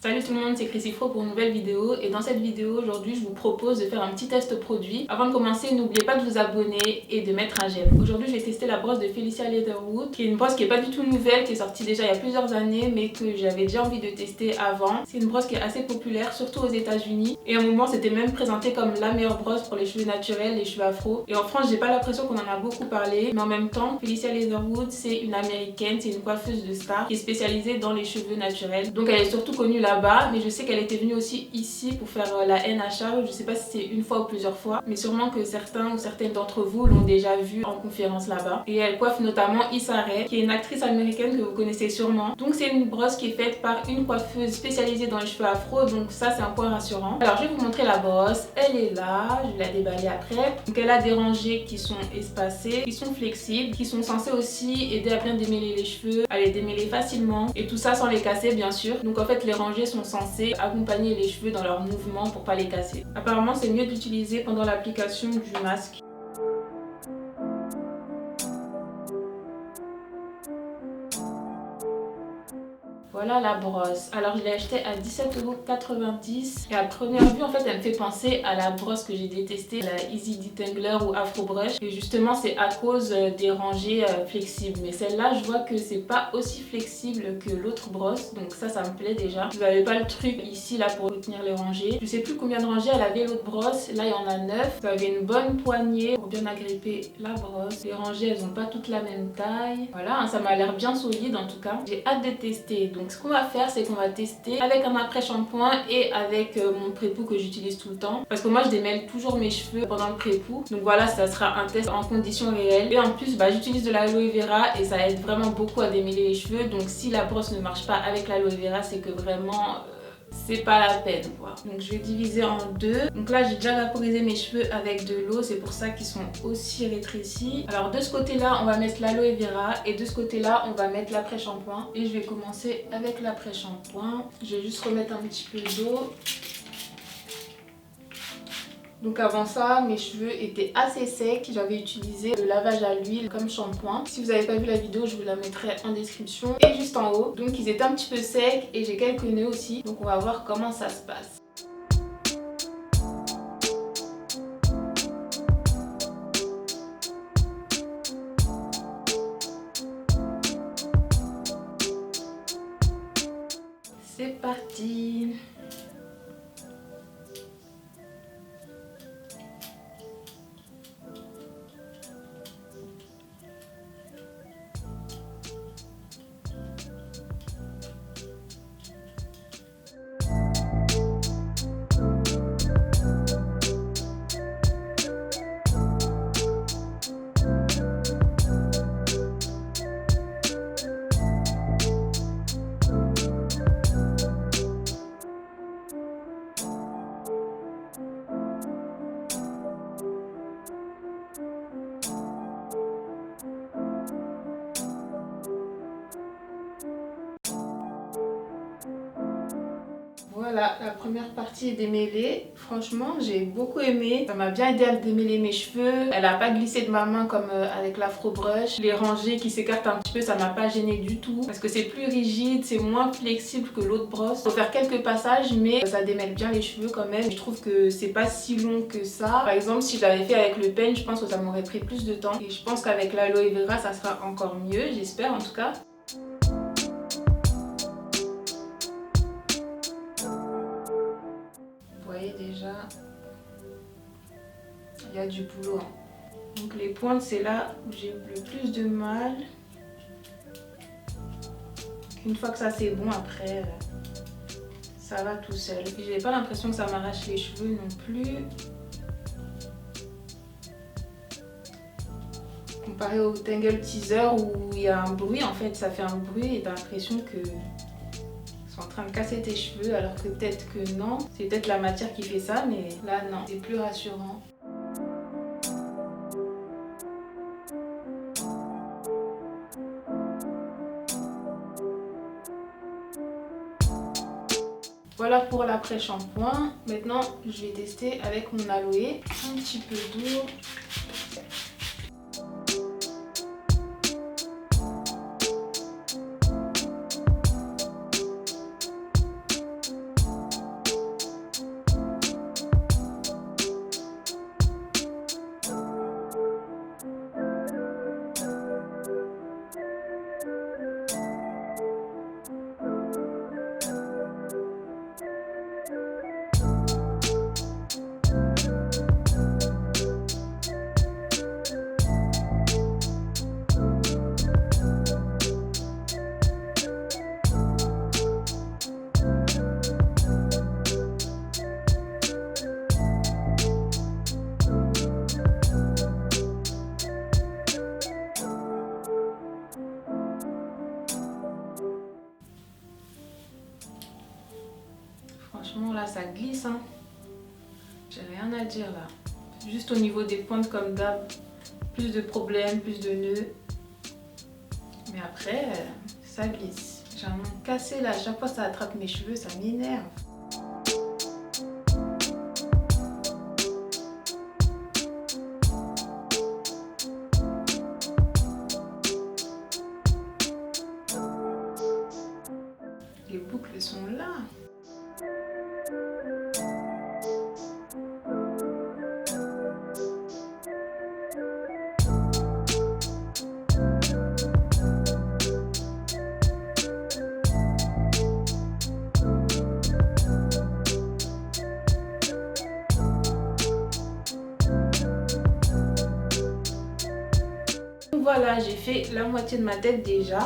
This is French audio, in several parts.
Salut tout le monde, c'est Chrissy-Fro pour une nouvelle vidéo et dans cette vidéo aujourd'hui je vous propose de faire un petit test produit. Avant de commencer, n'oubliez pas de vous abonner et de mettre un j'aime. Aujourd'hui je vais tester la brosse de Felicia Leatherwood qui est une brosse qui est pas du tout nouvelle, qui est sortie déjà il y a plusieurs années mais que j'avais déjà envie de tester avant. C'est une brosse qui est assez populaire surtout aux États-Unis et à un moment c'était même présenté comme la meilleure brosse pour les cheveux naturels, les cheveux afro. Et en France j'ai pas l'impression qu'on en a beaucoup parlé, mais en même temps Felicia Leatherwood c'est une américaine, c'est une coiffeuse de star qui est spécialisée dans les cheveux naturels. Donc elle est surtout connue là-bas, mais je sais qu'elle était venue aussi ici pour faire la NHA. Je sais pas si c'est une fois ou plusieurs fois, mais sûrement que certains ou certaines d'entre vous l'ont déjà vue en conférence là-bas. Et elle coiffe notamment Issa Rae, qui est une actrice américaine que vous connaissez sûrement. Donc c'est une brosse qui est faite par une coiffeuse spécialisée dans les cheveux afro, donc ça c'est un point rassurant. Alors je vais vous montrer la brosse, elle est là, je vais la déballer après. Donc elle a des rangées qui sont espacées, qui sont flexibles, qui sont censées aussi aider à bien démêler les cheveux, à les démêler facilement, et tout ça sans les casser bien sûr. Donc en fait les rangées sont censées accompagner les cheveux dans leur mouvement pour pas les casser. Apparemment c'est mieux d'utiliser pendant l'application du masque. Voilà la brosse. Alors je l'ai achetée à 17,90 € et à première vue en fait elle me fait penser à la brosse que j'ai détestée, la Easy Detangler ou Afro Brush, et justement c'est à cause des rangées flexibles. Mais celle-là je vois que c'est pas aussi flexible que l'autre brosse, donc ça me plaît déjà. Vous n'avez pas le truc ici là pour retenir les rangées. Je sais plus combien de rangées elle avait l'autre brosse, là il y en a 9. Vous avez une bonne poignée pour bien agripper la brosse. Les rangées elles ont pas toutes la même taille. Voilà, hein, ça m'a l'air bien solide en tout cas. J'ai hâte de tester. Donc ce qu'on va faire c'est qu'on va tester avec un après-shampoing et avec mon pré-pou que j'utilise tout le temps, parce que moi je démêle toujours mes cheveux pendant le pré-pou. Donc voilà, ça sera un test en conditions réelles. Et en plus j'utilise de l'aloe vera et ça aide vraiment beaucoup à démêler les cheveux. Donc si la brosse ne marche pas avec l'aloe vera, c'est que vraiment c'est pas la peine quoi. Donc je vais diviser en deux. Donc là j'ai déjà vaporisé mes cheveux avec de l'eau, c'est pour ça qu'ils sont aussi rétrécis. Alors de ce côté là on va mettre l'aloe vera et de ce côté là on va mettre l'après-shampoing. Et je vais commencer avec l'après-shampoing. Je vais juste remettre un petit peu d'eau. Donc avant ça, mes cheveux étaient assez secs. J'avais utilisé le lavage à l'huile comme shampoing. Si vous n'avez pas vu la vidéo, je vous la mettrai en description et juste en haut. Donc ils étaient un petit peu secs et j'ai quelques nœuds aussi. Donc on va voir comment ça se passe. C'est parti! Voilà, la première partie est démêlée. Franchement, j'ai beaucoup aimé. Ça m'a bien aidé à démêler mes cheveux. Elle n'a pas glissé de ma main comme avec l'Afro Brush. Les rangées qui s'écartent un petit peu, ça m'a pas gêné du tout. Parce que c'est plus rigide, c'est moins flexible que l'autre brosse. Faut faire quelques passages, mais ça démêle bien les cheveux quand même. Je trouve que c'est pas si long que ça. Par exemple, si je l'avais fait avec le pen, je pense que ça m'aurait pris plus de temps. Et je pense qu'avec l'aloe vera, ça sera encore mieux, j'espère en tout cas. Déjà il y a du boulot, hein. Donc les pointes c'est là où j'ai le plus de mal. Une fois que ça c'est bon, après ça va tout seul. J'ai pas l'impression que ça m'arrache les cheveux non plus, comparé au Tangle Teaser où il y a un bruit. En fait ça fait un bruit et t'as l'impression que c'est en train de casser tes cheveux, alors que peut-être que non. C'est peut-être la matière qui fait ça, mais là non, c'est plus rassurant. Voilà pour l'après-shampoing. Maintenant, je vais tester avec mon aloe. Un petit peu d'eau. Franchement là ça glisse hein. J'ai rien à dire là. Juste au niveau des pointes comme d'hab, plus de problèmes, plus de nœuds. Mais après, ça glisse. J'ai un ongle cassé là, à chaque fois ça attrape mes cheveux, ça m'énerve. Les boucles sont là. Donc voilà, j'ai fait la moitié de ma tête déjà.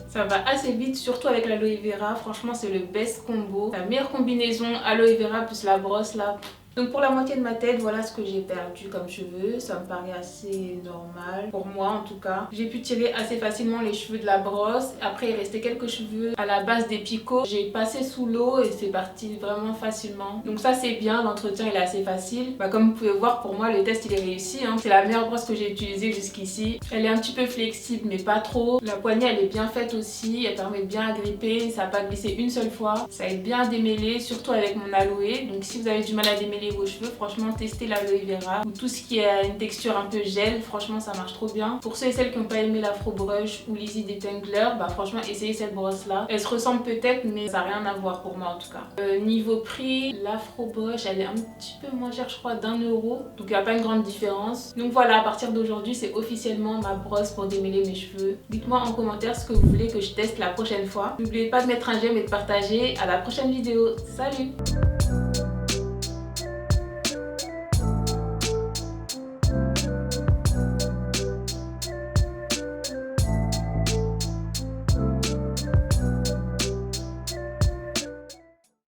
Ça va assez vite, surtout avec l'aloe vera. Franchement, c'est le best combo. La meilleure combinaison, aloe vera plus la brosse là. Donc pour la moitié de ma tête, voilà ce que j'ai perdu comme cheveux. Ça me paraît assez normal, pour moi en tout cas. J'ai pu tirer assez facilement les cheveux de la brosse. Après, il restait quelques cheveux à la base des picots. J'ai passé sous l'eau et c'est parti vraiment facilement. Donc ça c'est bien, l'entretien il est assez facile. Comme vous pouvez voir, pour moi le test il est réussi hein. C'est la meilleure brosse que j'ai utilisée jusqu'ici. Elle est un petit peu flexible mais pas trop. La poignée elle est bien faite aussi. Elle permet de bien agripper. Ça n'a pas glissé une seule fois. Ça aide bien à démêler, surtout avec mon aloe. Donc si vous avez du mal à démêler vos cheveux, franchement testez l'aloe vera ou tout ce qui a une texture un peu gel, franchement ça marche trop bien. Pour ceux et celles qui n'ont pas aimé l'Afro Brush ou l'Easy Detangler, franchement essayez cette brosse là. Elle se ressemble peut-être mais ça n'a rien à voir pour moi en tout cas. Niveau prix, l'Afro Brush elle est un petit peu moins chère je crois d'1 €, donc il n'y a pas une grande différence. Donc voilà, à partir d'aujourd'hui c'est officiellement ma brosse pour démêler mes cheveux. Dites-moi en commentaire ce que vous voulez que je teste la prochaine fois. N'oubliez pas de mettre un j'aime et de partager. À la prochaine vidéo, salut!